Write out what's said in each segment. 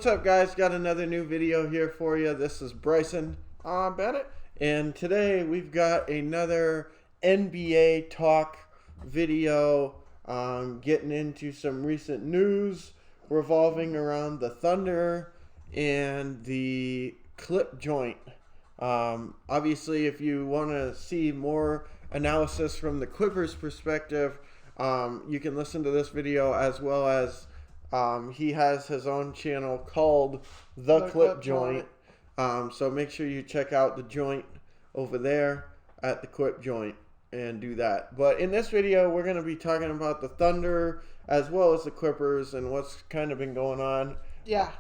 What's up, guys? Got another new video here for you. This is Bryson Bennett. and today we've got another NBA talk video, getting into some recent news revolving around the Thunder and the clip joint. Obviously, if you want to see more analysis from the Clippers perspective, you can listen to this video, as well as he has his own channel called The Clip Joint. So make sure you check out the joint over there at The Clip Joint and do that. But in this video, we're going to be talking about the Thunder as well as the Clippers and what's kind of been going on. Yeah.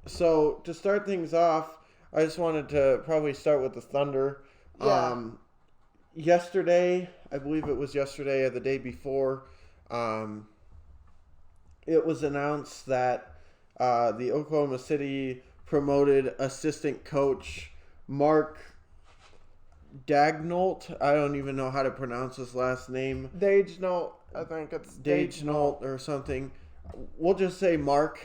So to start things off, I just wanted to probably start with the Thunder. Yeah. Yesterday, I believe it was yesterday or the day before, it was announced that the Oklahoma City promoted assistant coach Mark Daigneault. I don't even know how to pronounce his last name. Daigneault. I think it's Daigneault or something. We'll just say Mark.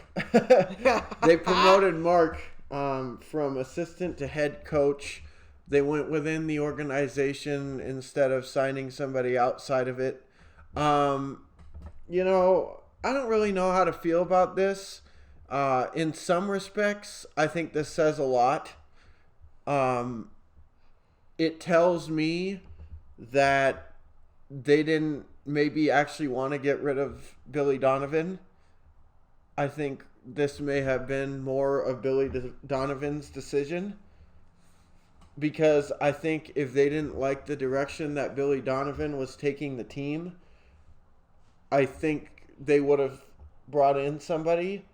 They promoted Mark from assistant to head coach. They went within the organization instead of signing somebody outside of it. I don't really know how to feel about this. In some respects, I think this says a lot. It tells me that they didn't maybe actually want to get rid of Billy Donovan. I think this may have been more of Billy Donovan's decision, because I think if they didn't like the direction that Billy Donovan was taking the team, I think they would have brought in somebody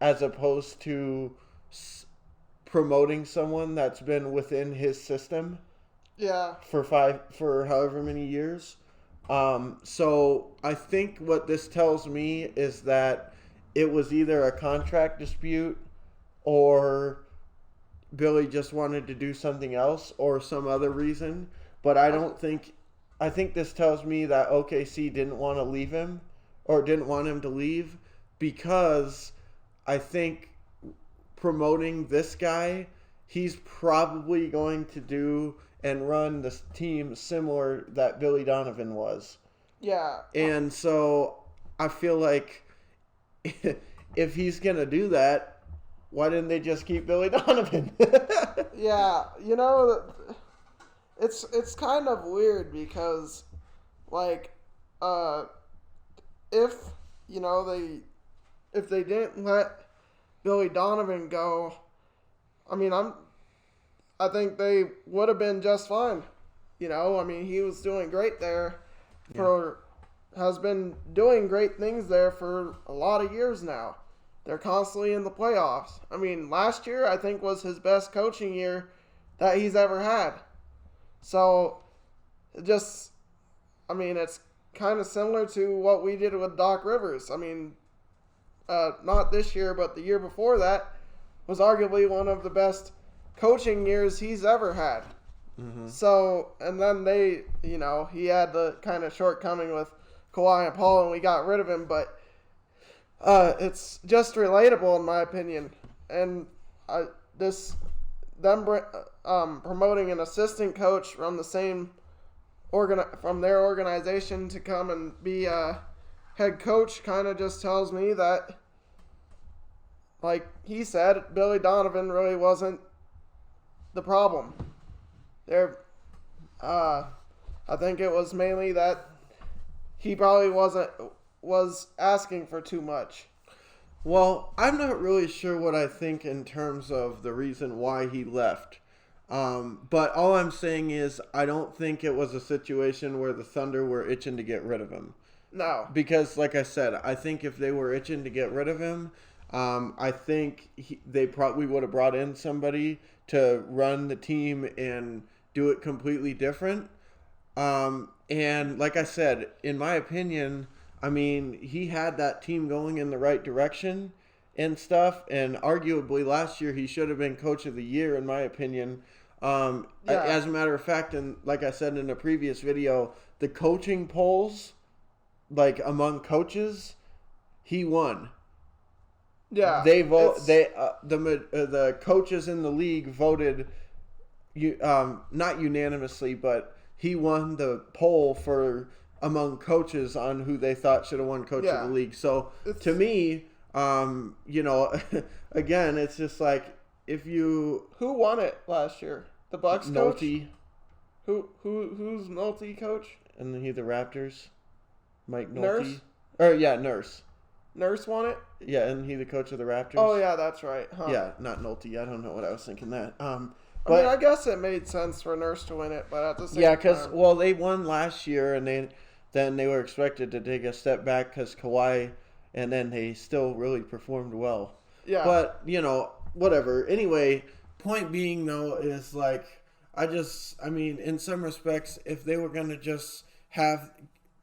as opposed to promoting someone that's been within his system. Yeah. For however many years. So I think what this tells me is that it was either a contract dispute, or Billy just wanted to do something else, or some other reason. But I think this tells me that OKC didn't want to leave him, or didn't want him to leave, because I think promoting this guy, he's probably going to do and run this team similar that Billy Donovan was. Yeah. And so I feel like if he's going to do that, why didn't they just keep Billy Donovan? Yeah. It's kind of weird because, if they didn't let Billy Donovan go, I think they would have been just fine. He was doing great there has been doing great things there for a lot of years now. They're constantly in the playoffs. Last year I think was his best coaching year that he's ever had. So it's kind of similar to what we did with Doc Rivers. Not this year, but the year before that was arguably one of the best coaching years he's ever had. Mm-hmm. So, and then he had the kind of shortcoming with Kawhi and Paul, and we got rid of him, but it's just relatable in my opinion. And promoting an assistant coach from the same from their organization to come and be a head coach kind of just tells me that, like he said, Billy Donovan really wasn't the problem. I think it was mainly that he probably was asking for too much. Well, I'm not really sure what I think in terms of the reason why he left. But all I'm saying is I don't think it was a situation where the Thunder were itching to get rid of him. No. Because, like I said, I think if they were itching to get rid of him, I think they probably would have brought in somebody to run the team and do it completely different. And like I said, in my opinion, he had that team going in the right direction and stuff. And arguably last year he should have been coach of the year, in my opinion. As a matter of fact, and like I said in a previous video, the coaching polls, like among coaches, he won. Yeah, the coaches in the league voted, not unanimously, but he won the poll for among coaches on who they thought should have won coach of the league. So to me, again, it's just like if you who won it last year? The Bucks coach. Nolte. Who's Nolte coach? And he the Raptors, Mike Nolte. Nurse. Nurse. Nurse won it. Yeah, and he the coach of the Raptors. Oh yeah, that's right. Huh. Yeah, not Nolte. I don't know what I was thinking that. But I guess it made sense for Nurse to win it, but at the same time. Yeah, because they won last year, and then they were expected to take a step back because Kawhi, and then they still really performed well. Yeah. But whatever. Anyway, point being though is like in some respects, if they were gonna just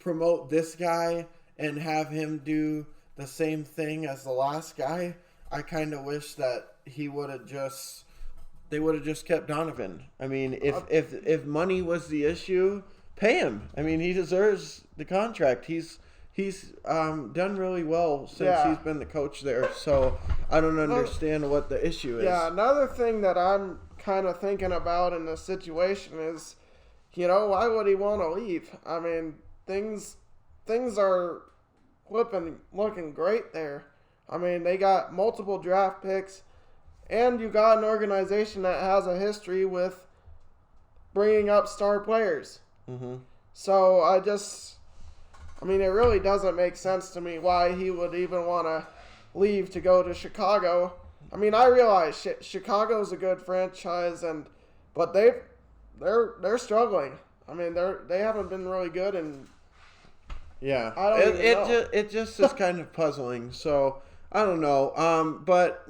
promote this guy and have him do the same thing as the last guy, I kind of wish that they would have just kept Donovan. I mean, if money was the issue, pay him. I mean, he deserves the contract. He's done really well since he's been the coach there. So I don't understand what the issue is. Yeah, another thing that I'm kind of thinking about in this situation is, why would he want to leave? I mean, things are looking great there. I mean, they got multiple draft picks, and you got an organization that has a history with bringing up star players. Mm-hmm. So it really doesn't make sense to me why he would even want to leave to go to Chicago. I mean, I realize Chicago's a good franchise, but they're struggling. I mean, they haven't been really good, and yeah, I don't even know. It just is kind of puzzling. So I don't know. But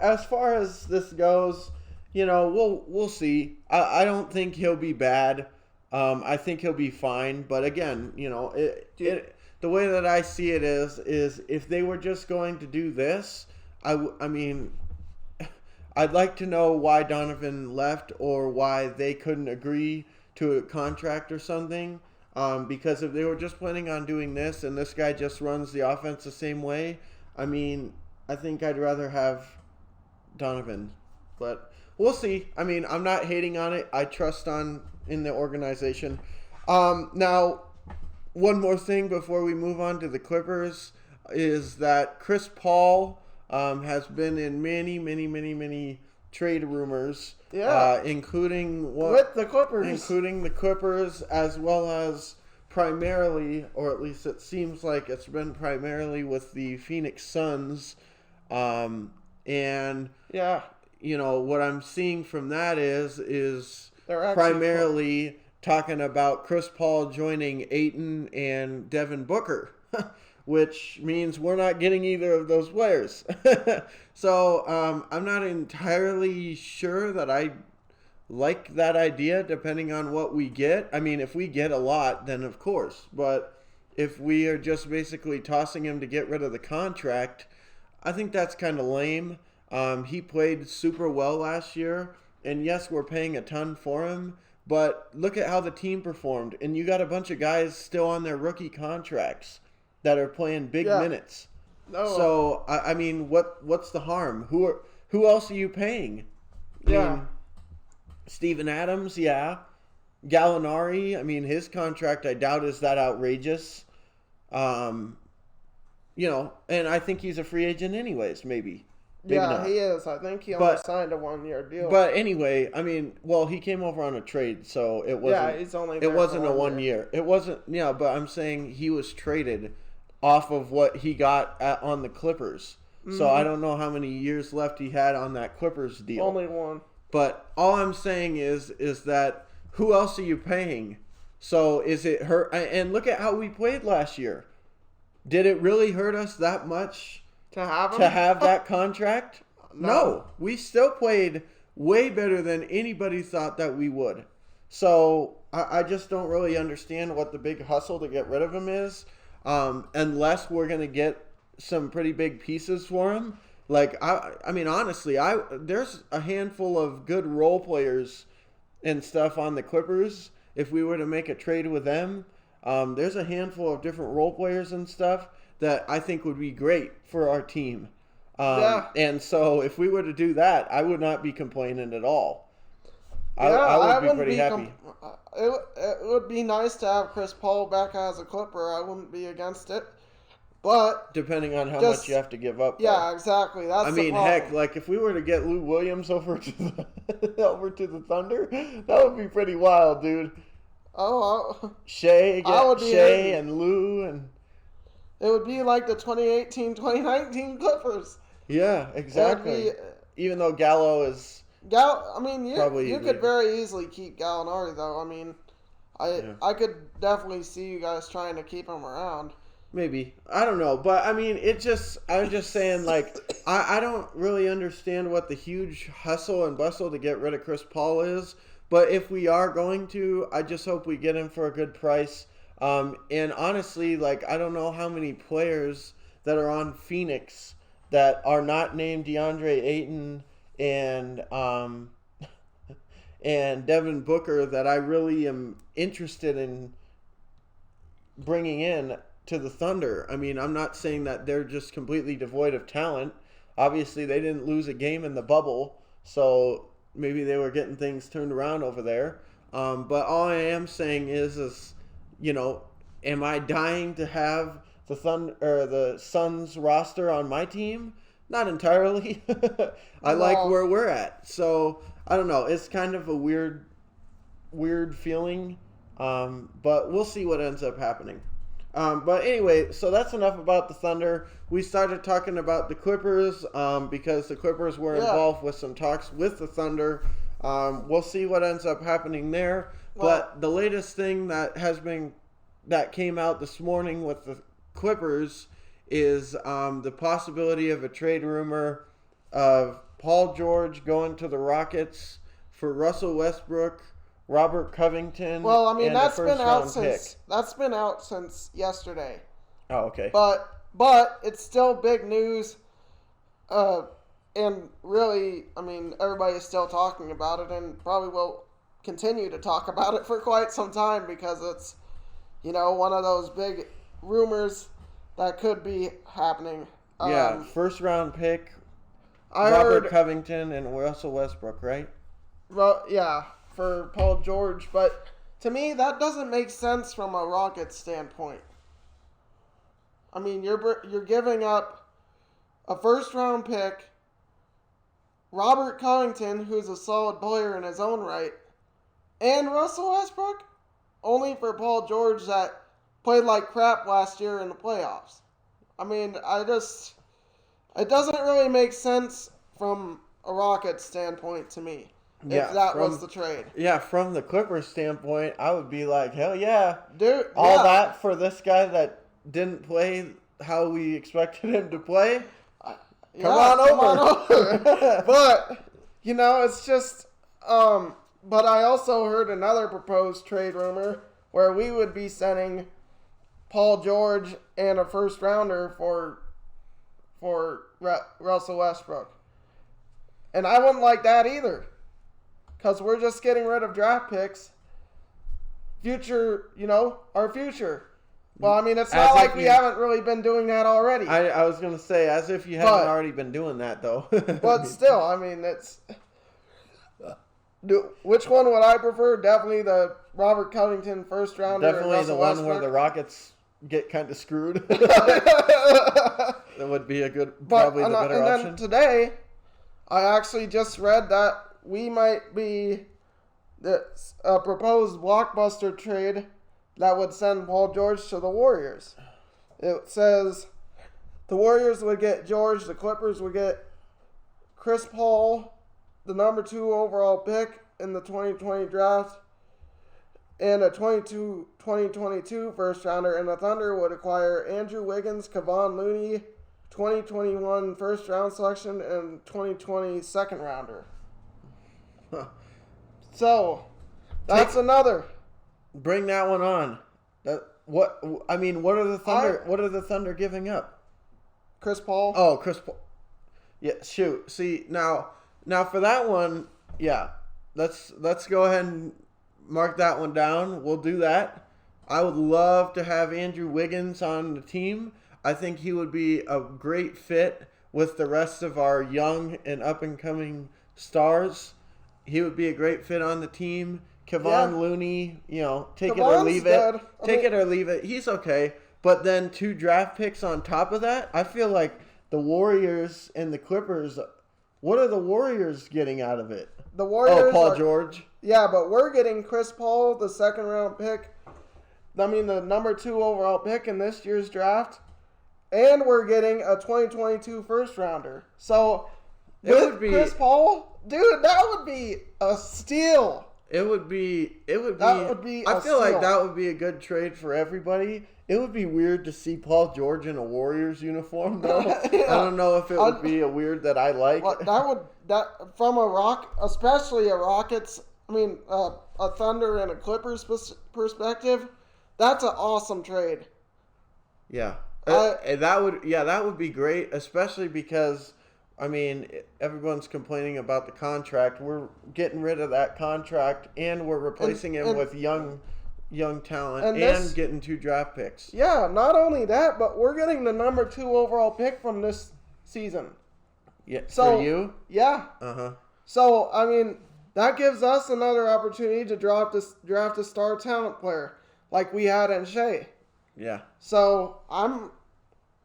as far as this goes, we'll see. I don't think he'll be bad. I think he'll be fine. But again, the way that I see it is if they were just going to do this, I'd like to know why Donovan left or why they couldn't agree to a contract or something. Because if they were just planning on doing this and this guy just runs the offense the same way, I think I'd rather have Donovan. But we'll see. I mean, I'm not hating on it. I trust in the organization. Now, one more thing before we move on to the Clippers is that Chris Paul has been in many trade rumors, including with the Clippers, as well as primarily, or at least it seems like it's been primarily with the Phoenix Suns, and what I'm seeing from that is primarily talking about Chris Paul joining Ayton and Devin Booker. Which means we're not getting either of those players. So I'm not entirely sure that I like that idea, depending on what we get. I mean, if we get a lot, then of course. But if we are just basically tossing him to get rid of the contract, I think that's kind of lame. He played super well last year. And yes, we're paying a ton for him. But look at how the team performed. And you got a bunch of guys still on their rookie contracts that are playing big minutes. No. So I mean, what's the harm? Who else are you paying? I mean, Steven Adams, Gallinari. I mean, his contract I doubt is that outrageous. And I think he's a free agent anyways. Maybe not. He is. I think he only signed a 1-year deal. But anyway, I mean, he came over on a trade, so it wasn't. Yeah, he's only. It wasn't a 1 year. It wasn't. Yeah, but I'm saying he was traded off of what he got on the Clippers. Mm-hmm. So I don't know how many years left he had on that Clippers deal. Only one. But all I'm saying is that who else are you paying? So is it hurt? And look at how we played last year. Did it really hurt us that much to have him? To have that contract? No. We still played way better than anybody thought that we would. So I just don't really understand what the big hustle to get rid of him is. Unless we're going to get some pretty big pieces for him. Like, I mean, honestly, there's a handful of good role players and stuff on the Clippers. If we were to make a trade with them, there's a handful of different role players and stuff that I think would be great for our team. Yeah. And so if we were to do that, I would not be complaining at all. Yeah, I would be wouldn't pretty happy. It would be nice to have Chris Paul back as a Clipper. I wouldn't be against it. But Depending on how much you have to give up. Yeah, exactly. That's the problem. Heck, like if we were to get Lou Williams over to the over to the Thunder, that would be pretty wild, dude. Shea and Lou and it would be like the 2018-2019 Clippers. Yeah, exactly. Even though Gallo is you could very easily keep Gallinari though. I mean, I could definitely see you guys trying to keep him around. Maybe. I don't know. But, I mean, I'm just saying, like, I don't really understand what the huge hustle and bustle to get rid of Chris Paul is. But if we are going to, I just hope we get him for a good price. And honestly, like, I don't know how many players that are on Phoenix that are not named DeAndre Ayton and Devin Booker that I really am interested in bringing in to the Thunder. I mean, I'm not saying that they're just completely devoid of talent. Obviously, they didn't lose a game in the bubble, so maybe they were getting things turned around over there. But all I am saying is, you know, am I dying to have the Suns roster on my team? Not entirely. I like where we're at. So, I don't know. It's kind of a weird feeling. But we'll see what ends up happening. But anyway, so that's enough about the Thunder. We started talking about the Clippers because the Clippers were involved with some talks with the Thunder. We'll see what ends up happening there. But the latest thing that came out this morning with the Clippers is the possibility of a trade rumor of Paul George going to the Rockets for Russell Westbrook, Robert Covington. Well, I mean, and that's been out since yesterday. Oh, okay. But it's still big news. And really, I mean, everybody's still talking about it and probably will continue to talk about it for quite some time because it's, you know, one of those big rumors that could be happening. First round pick, Robert Covington and Russell Westbrook, right? For Paul George, but to me that doesn't make sense from a Rockets standpoint. I mean, you're giving up a first round pick, Robert Covington, who's a solid player in his own right, and Russell Westbrook, only for Paul George that played like crap last year in the playoffs. I mean, it doesn't really make sense from a Rockets standpoint to me. If that was the trade. Yeah, from the Clippers standpoint, I would be like, hell yeah. Dude, all that for this guy that didn't play how we expected him to play? Come on over. But, you know, it's just, but I also heard another proposed trade rumor where we would be sending Paul George and a first rounder for Russell Westbrook. And I wouldn't like that either. Because we're just getting rid of draft picks. Our future. Well, I mean, it's not like we haven't really been doing that already. I was going to say, as if you haven't already been doing that, though. But still, I mean, it's... Which one would I prefer? Definitely the Robert Covington first rounder. Definitely the one Westbrook. Where the Rockets get kind of screwed. That would be probably the better option. And then today, I actually just read that we might be a proposed blockbuster trade that would send Paul George to the Warriors. It says the Warriors would get George, the Clippers would get Chris Paul, the number 2 overall pick in the 2020 draft, and a 2022 first rounder, and the Thunder would acquire Andrew Wiggins, Kevon Looney, 2021 first round selection, and 2020 second rounder. Huh. So, that's another. Bring that one on. What are the Thunder giving up? Chris Paul. Oh, Chris Paul. Yeah, shoot. See, now for that one, yeah. Let's go ahead and mark that one down. We'll do that. I would love to have Andrew Wiggins on the team. I think he would be a great fit with the rest of our young and up-and-coming stars. He would be a great fit on the team. Kevon Looney, take it or leave it. It or leave it. He's okay. But then 2 draft picks on top of that, I feel like the Warriors and the Clippers, what are the Warriors getting out of it? The Warriors Paul George. Yeah, but we're getting Chris Paul, the second-round pick. I mean, the number 2 overall pick in this year's draft. And we're getting a 2022 first-rounder. So, with Chris Paul, dude, that would be a steal. It would be. I feel like that would be a good trade for everybody. It would be weird to see Paul George in a Warriors uniform, though. Yeah. I don't know if it would be a weird that I like. Well, from especially a Rockets, a Thunder and a Clippers perspective, that's an awesome trade. Yeah, that would be great, especially because. Everyone's complaining about the contract. We're getting rid of that contract, and we're replacing him with young talent and getting 2 draft picks. Yeah, not only that, but we're getting the number 2 overall pick from this season. Yeah, for you? Yeah. Uh-huh. So, that gives us another opportunity to draft a star talent player like we had in Shea. Yeah. So,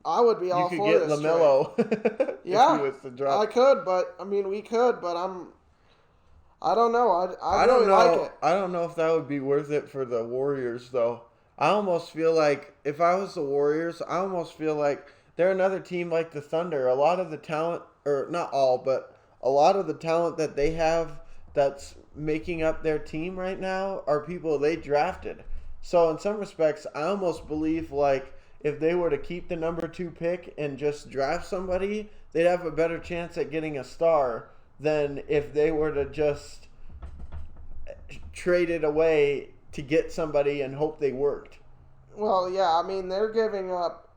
I would be all for this. You could get LaMelo. Yeah, if he was to drop. I could, but we could, but I don't know. I don't really know. like it. I don't know if that would be worth it for the Warriors, though. I almost feel like if I was the Warriors, I almost feel like they're another team like the Thunder. A lot of the talent, or not all, but a lot of the talent that they have that's making up their team right now are people they drafted. So in some respects, I almost believe like if they were to keep the number 2 pick and just draft somebody, they'd have a better chance at getting a star than if they were to just trade it away to get somebody and hope they worked. Well, yeah, they're giving up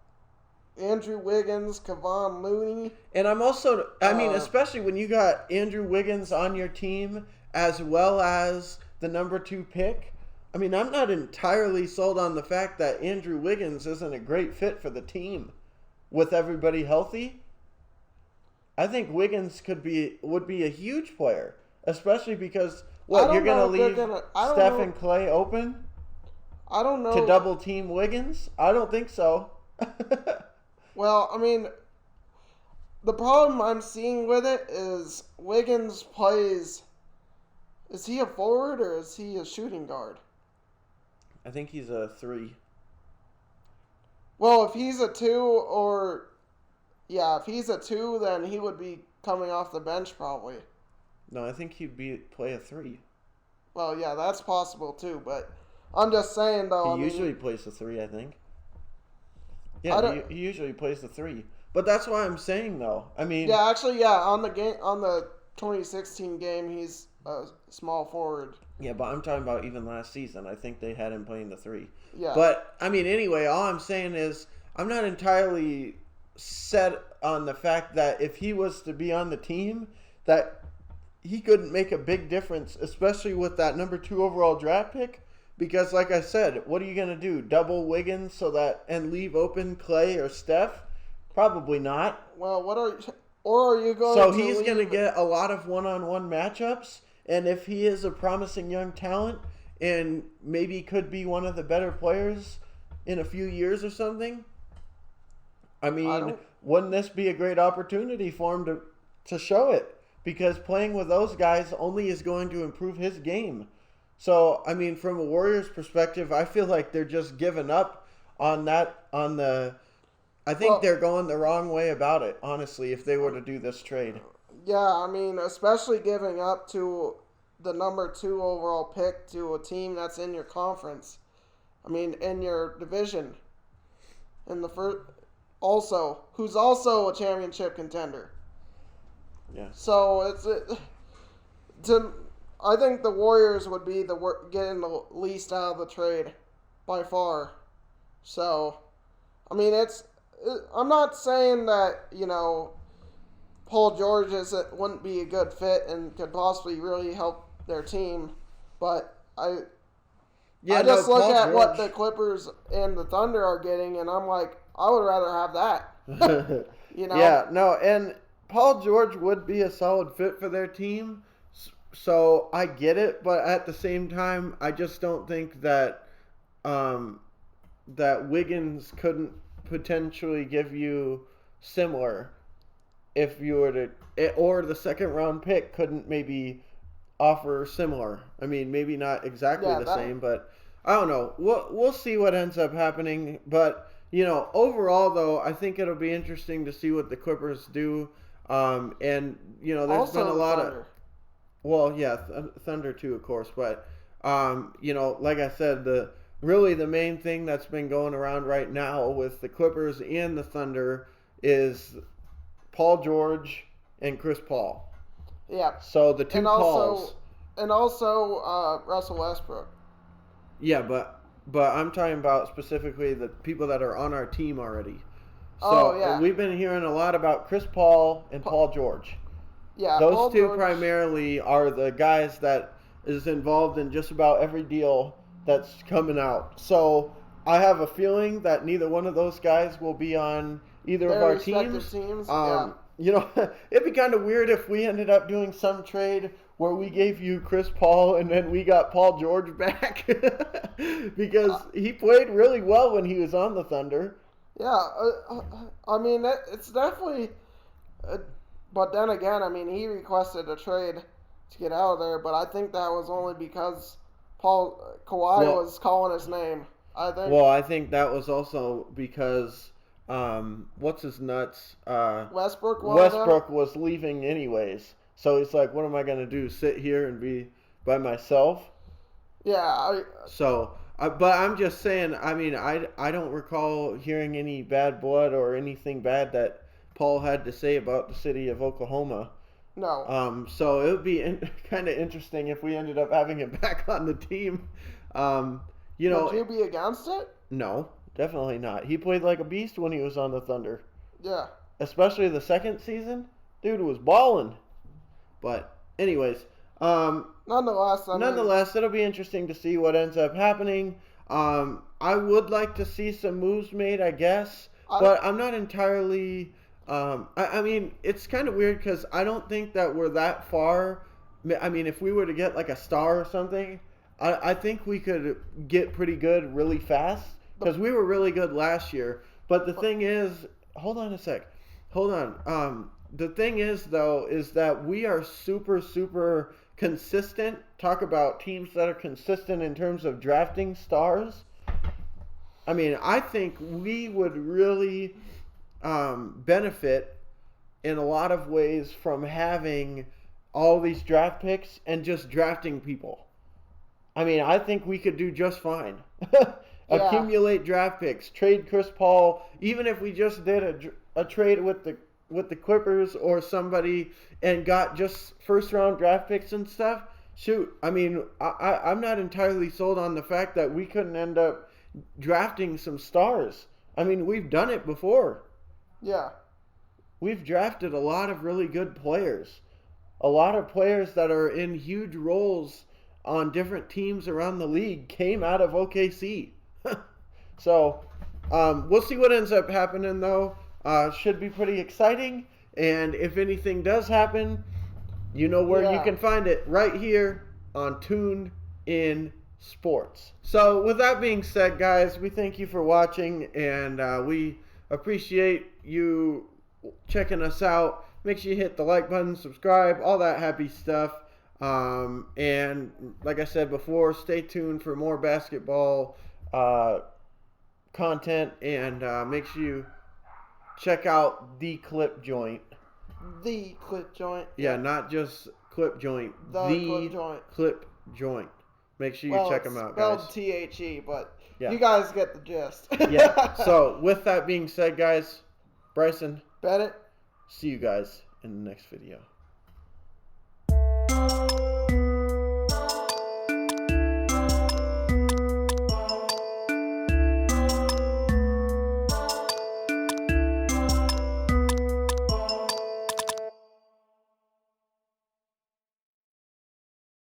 Andrew Wiggins, Kevon Looney. And I'm also, especially when you got Andrew Wiggins on your team as well as the number 2 pick, I'm not entirely sold on the fact that Andrew Wiggins isn't a great fit for the team with everybody healthy. I think Wiggins would be a huge player, especially because you're going to leave Steph and Clay open? I don't know. To double team Wiggins? I don't think so. Well, the problem I'm seeing with it is Wiggins plays. Is he a forward or is he a shooting guard? I think he's a 3. Well, if he's a 2 if he's a 2, then he would be coming off the bench probably. No, I think he'd play a 3. Well, yeah, that's possible too, but I'm just saying though. He usually plays the 3, I think. Yeah, he usually plays the 3. But that's why I'm saying though. Yeah, actually, on the 2016 game, he's a small forward. Yeah, but I'm talking about even last season. I think they had him playing the 3. Yeah. But, anyway, all I'm saying is I'm not entirely set on the fact that if he was to be on the team, that he couldn't make a big difference, especially with that number 2 overall draft pick. Because, like I said, what are you going to do? Double Wiggins and leave open Clay or Steph? Probably not. Well, are you going So he's going to get a lot of one-on-one matchups. And if he is a promising young talent and maybe could be one of the better players in a few years or something, wouldn't this be a great opportunity for him to show it? Because playing with those guys only is going to improve his game. So, from a Warriors perspective, I feel like they're just giving up on that. I think they're going the wrong way about it, honestly, if they were to do this trade. Yeah, especially giving up to the number 2 overall pick to a team that's in your conference. In your division. In the first, who's also a championship contender. Yeah. So I think the Warriors would be getting the least out of the trade by far. So, I'm not saying that Paul George wouldn't be a good fit and could possibly really help their team, but I just look at what the Clippers and the Thunder are getting, and I'm like, I would rather have that. You know? Yeah, no, and Paul George would be a solid fit for their team, so I get it, but at the same time, I just don't think that that Wiggins couldn't potentially give you similar if you were to, or the second round pick couldn't maybe offer similar. I mean, maybe not exactly the same, but I don't know. We'll see what ends up happening. But, overall, though, I think it'll be interesting to see what the Clippers do. And, there's also been a lot Thunder. of. Well, yeah, Thunder too, of course. But, like I said, the main thing that's been going around right now with the Clippers and the Thunder is Paul George and Chris Paul. Yeah. So the two Pauls. And also Russell Westbrook. Yeah, but I'm talking about specifically the people that are on our team already. So Oh, yeah. we've been hearing a lot about Chris Paul and Paul George. Yeah, Those Paul two George, primarily are the guys that is involved in just about every deal that's coming out. So I have a feeling that neither one of those guys will be on either of their our respective teams. Yeah. It'd be kind of weird if we ended up doing some trade where we gave you Chris Paul and then we got Paul George back because he played really well when he was on the Thunder. Yeah, I mean, it's definitely. But then again, I mean, he requested a trade to get out of there, but I think that was only because Kawhi was calling his name. I think. Well, I think that was also because what's his nuts? Westbrook was leaving anyways, so he's like, "What am I gonna do? Sit here and be by myself?" Yeah. But I'm just saying. I mean, I don't recall hearing any bad blood or anything bad that Paul had to say about the city of Oklahoma. No. So it would be kind of interesting if we ended up having him back on the team. Would you be against it? No, definitely not. He played like a beast when he was on the Thunder. Yeah. Especially the second season. Dude was balling. But anyways, nonetheless, it'll be interesting to see what ends up happening. I would like to see some moves made, I guess, but I'm not entirely. I mean, it's kind of weird because I don't think that we're that far. I mean, if we were to get like a star or something, I think we could get pretty good really fast because we were really good last year. But the thing is, hold on a sec. Hold on. The thing is, though, is that we are super, super consistent. Talk about teams that are consistent in terms of drafting stars. I mean, I think we would really benefit in a lot of ways from having all these draft picks and just drafting people. I mean, I think we could do just fine. Accumulate draft picks, trade Chris Paul, even if we just did a trade with the Clippers or somebody and got just first round draft picks and stuff. Shoot, I mean, I'm not entirely sold on the fact that we couldn't end up drafting some stars. I mean, we've done it before. Yeah. We've drafted a lot of really good players. A lot of players that are in huge roles on different teams around the league came out of OKC. So, we'll see what ends up happening, though. Should be pretty exciting. And if anything does happen, you know where you can find it. Right here on Tuned In Sports. So, with that being said, guys, we thank you for watching. And we appreciate you checking us out. Make sure you hit the like button, subscribe, all that happy stuff. And like I said before, stay tuned for more basketball content, and make sure you check out The Clip Joint. The Clip Joint. Yeah, not just Clip Joint. The Clip Joint. Clip Joint. Make sure you check them out, guys. Spelled THE, but you guys get the gist. Yeah. So with that being said, guys, Bryson, Bennett, see you guys in the next video.